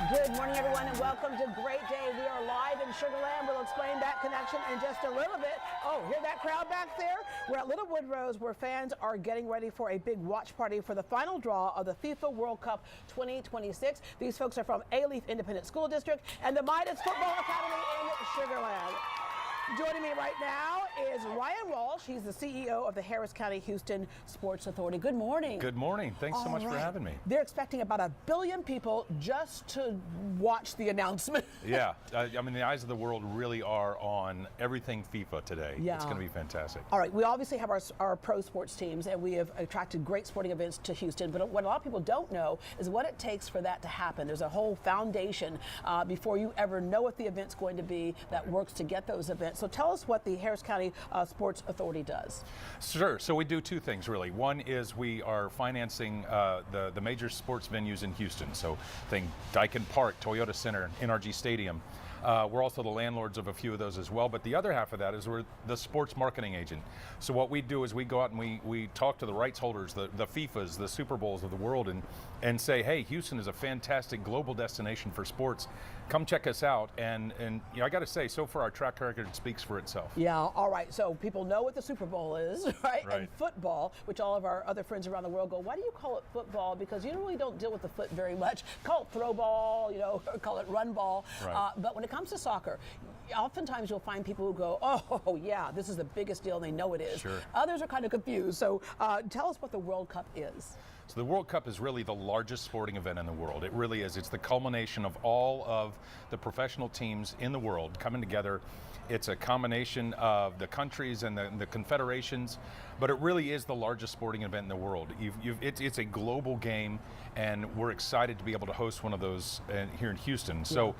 Good morning, everyone, and welcome to Great Day. We are live in Sugar Land. We'll explain that connection in just a little bit. Oh, hear that crowd back there? We're at Little Woodrose, where fans are getting ready for a big watch party for the final draw of the FIFA World Cup 2026. These folks are from A-Leaf Independent School District and the Midas Football Academy in Sugar Land. Joining me right now is Ryan Walsh. He's the CEO of the Harris County Houston Sports Authority. Good morning. Good morning. Thanks so much for having me. They're expecting about 1 billion people just to watch the announcement. Yeah, I mean, the eyes of the world really are on everything FIFA today. Yeah. It's going to be fantastic. All right, we obviously have our pro sports teams, and we have attracted great sporting events to Houston, but what a lot of people don't know is what it takes for that to happen. There's a whole foundation before you ever know what the event's going to be that works to get those events. So tell us what the Harris County Sports Authority does. Sure. So we do two things, really. One is we are financing the major sports venues in Houston. So think Daikin Park, Toyota Center, NRG Stadium. We're also the landlords of a few of those as well. But the other half of that is we're the sports marketing agent. So what we do is we go out and we talk to the rights holders, the FIFAs, the Super Bowls of the world, and say, hey, Houston is a fantastic global destination for sports. Come check us out. And you know, I got to say, so far our track record speaks for itself. Yeah, all right. So people know what the Super Bowl is, right? And football, which all of our other friends around the world go, why do you call it football? Because you really don't deal with the foot very much. Call it throw ball, you know, or call it run ball. Right. But when it comes to soccer, oftentimes you'll find people who go, oh, yeah, this is the biggest deal, and they know it is. Sure. Others are kind of confused. So tell us what the World Cup is. So the World Cup is really the largest sporting event in the world. It really is. It's the culmination of all of the professional teams in the world coming together. It's a combination of the countries and the confederations, but it really is the largest sporting event in the world. It's a global game, and we're excited to be able to host one of those here in Houston. So.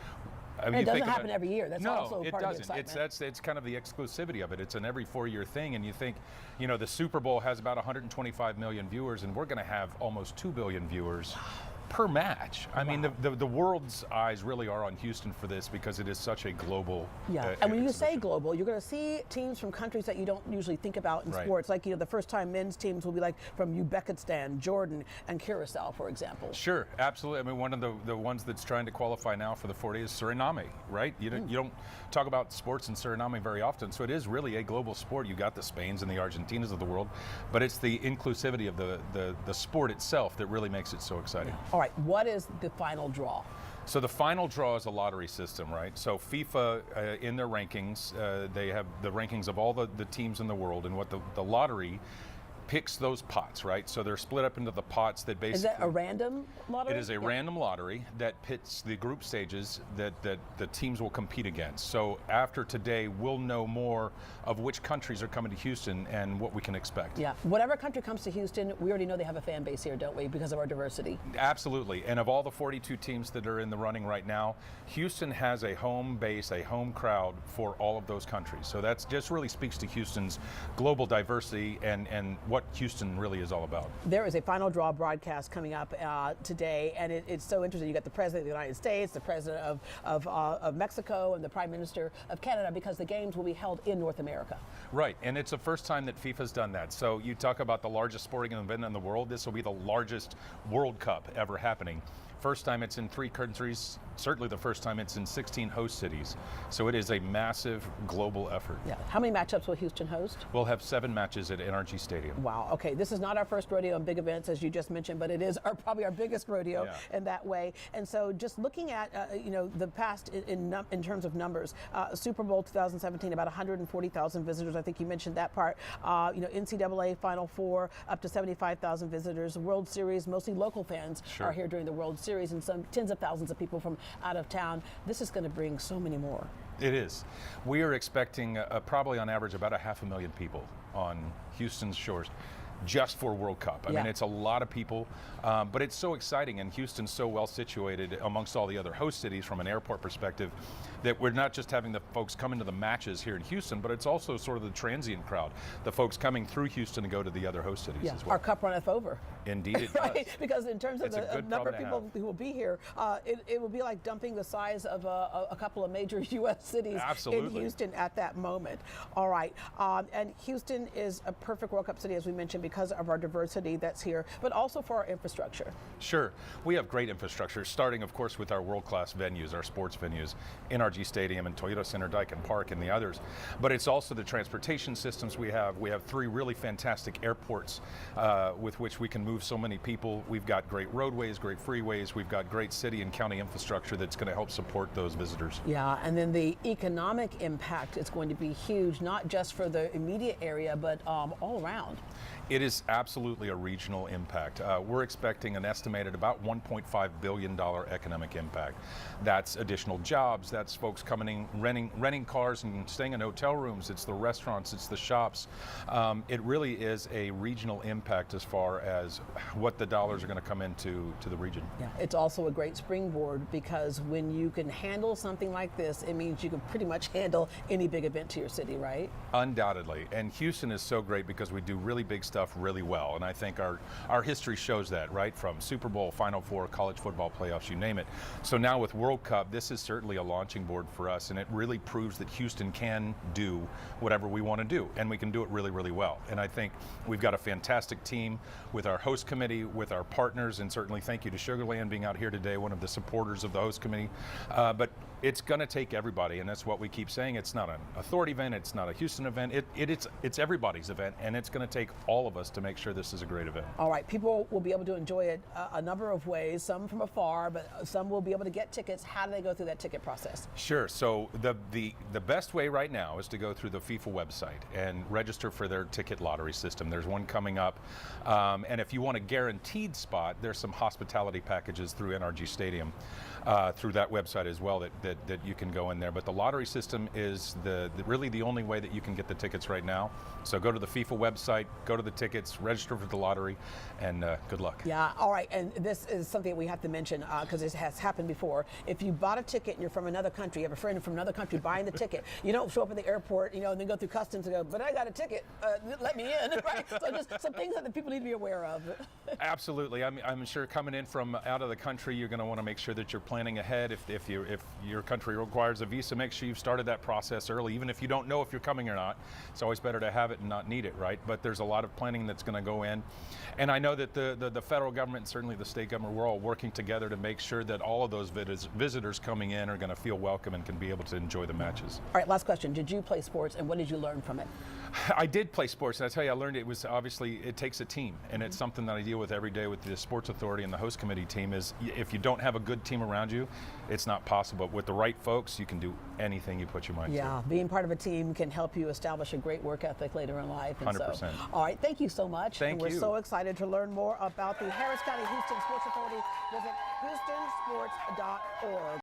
I mean, it doesn't happen every year. That's also part of the excitement. It's kind of the exclusivity of it. It's an every 4-year thing, and you think, you know, the Super Bowl has about 125 million viewers, and we're going to have almost 2 billion viewers per match. I mean, the world's eyes really are on Houston for this because it is such a global and when you say global, you're going to see teams from countries that you don't usually think about in sports. Like, you know, the first time men's teams will be like from Uzbekistan, Jordan, and Curacao, for example. Sure, absolutely. I mean, one of the ones that's trying to qualify now for the 40 is Suriname, right? You don't talk about sports in Suriname very often, so it is really a global sport. You've got the Spains and the Argentinas of the world, but it's the inclusivity of the sport itself that really makes it so exciting. All right, what is the final draw? So the final draw is a lottery system, right? So FIFA, in their rankings, they have the rankings of all the teams in the world, and what the lottery picks those pots, right? So they're split up into the pots that basically... Is that a random lottery? It is a random lottery that pits the group stages that the teams will compete against. So after today, we'll know more of which countries are coming to Houston and what we can expect. Yeah, whatever country comes to Houston, we already know they have a fan base here, don't we, because of our diversity? Absolutely, and of all the 42 teams that are in the running right now, Houston has a home base, a home crowd for all of those countries. So that just really speaks to Houston's global diversity and what Houston really is all about. There is a final draw broadcast coming up today, and it's so interesting. You got the President of the United States, the President of Mexico, and the Prime Minister of Canada, because the games will be held in North America. Right, and it's the first time that FIFA's done that. So you talk about the largest sporting event in the world. This will be the largest World Cup ever happening. First time it's in 3 countries, certainly the first time it's in 16 host cities. So it is a massive global effort. Yeah. How many matchups will Houston host? We'll have 7 matches at NRG Stadium. Wow. Okay. This is not our first rodeo on big events, as you just mentioned, but it is probably our biggest rodeo in that way. And so just looking at, you know, the past in terms of numbers, Super Bowl 2017, about 140,000 visitors. I think you mentioned that part. You know, NCAA Final Four, up to 75,000 visitors. World Series, mostly local fans are here during the World Series. And some tens of thousands of people from out of town. This is going to bring so many more. It is. We are expecting probably on average about 500,000 people on Houston's shores just for World Cup. I mean, it's a lot of people, but it's so exciting, and Houston's so well situated amongst all the other host cities from an airport perspective that we're not just having the folks come into the matches here in Houston, but it's also sort of the transient crowd, the folks coming through Houston to go to the other host cities as well. Our cup runneth over. Indeed it right? does. Because in terms of It's a the good number of problem people to who will be here, it will be like dumping the size of a couple of major U.S. cities Absolutely. in Houston at that moment. All right. And Houston is a perfect World Cup city, as we mentioned, because of our diversity that's here, but also for our infrastructure. Sure. We have great infrastructure, starting, of course, with our world-class venues, our sports venues, NRG Stadium and Toyota Center, Daikin Park, and the others. But it's also the transportation systems we have. We have 3 really fantastic airports with which we can move so many people. We've got great roadways, great freeways. We've got great city and county infrastructure that's going to help support those visitors. Yeah, and then the economic impact is going to be huge, not just for the immediate area, but all around. It is absolutely a regional impact. We're expecting an estimated about $1.5 billion economic impact. That's additional jobs, that's folks coming in, renting cars and staying in hotel rooms, it's the restaurants, it's the shops. It really is a regional impact as far as what the dollars are going to come into the region. Yeah, it's also a great springboard because when you can handle something like this, it means you can pretty much handle any big event to your city, right? Undoubtedly, and Houston is so great because we do really big stuff really well, and I think our history shows that, right? From Super Bowl, Final Four, college football playoffs, you name it. So now with World Cup, this is certainly a launching board for us, and it really proves that Houston can do whatever we want to do, and we can do it really, really well. And I think we've got a fantastic team with our host committee, with our partners, and certainly thank you to Sugar Land being out here today, one of the supporters of the host committee. But it's going to take everybody, and that's what we keep saying. It's not an authority event, it's not a Houston event, it's everybody's event, and it's going to take all of us to make sure this is a great event. All right, people will be able to enjoy it a number of ways, some from afar, but some will be able to get tickets. How do they go through that ticket process? Sure, so the best way right now is to go through the FIFA website and register for their ticket lottery system. There's one coming up, and if you want a guaranteed spot, there's some hospitality packages through NRG Stadium, through that website as well that you can go in there. But the lottery system is really the only way that you can get the tickets right now. So go to the FIFA website, go to the tickets, register for the lottery, and good luck. Yeah, all right, and this is something we have to mention because it has happened before. If you bought a ticket and you're from another country, you have a friend from another country buying the ticket, you don't show up at the airport, and then go through customs and go, but I got a ticket, let me in, right? So just some things that the people need to be aware of. Absolutely. I'm sure coming in from out of the country, you're going to want to make sure that you're planning ahead. If your country requires a visa, make sure you've started that process early, even if you don't know if you're coming or not. It's always better to have it and not need it, right? But there's a lot of planning that's going to go in. And I know that the federal government and certainly the state government, we're all working together to make sure that all of those visitors coming in are going to feel welcome and can be able to enjoy the matches. All right, last question. Did you play sports, and what did you learn from it? I did play sports, and I tell you, I learned it was obviously, it takes a team, and it's something that I deal with every day with the sports authority and the host committee team. Is if you don't have a good team around you, it's not possible. But with the right folks, you can do anything you put your mind to. Yeah, being part of a team can help you establish a great work ethic later in life. And 100%. So, all right, thank you so much. Thank and you. We're so excited to learn more about the Harris County Houston Sports Authority. Visit houstonsports.org.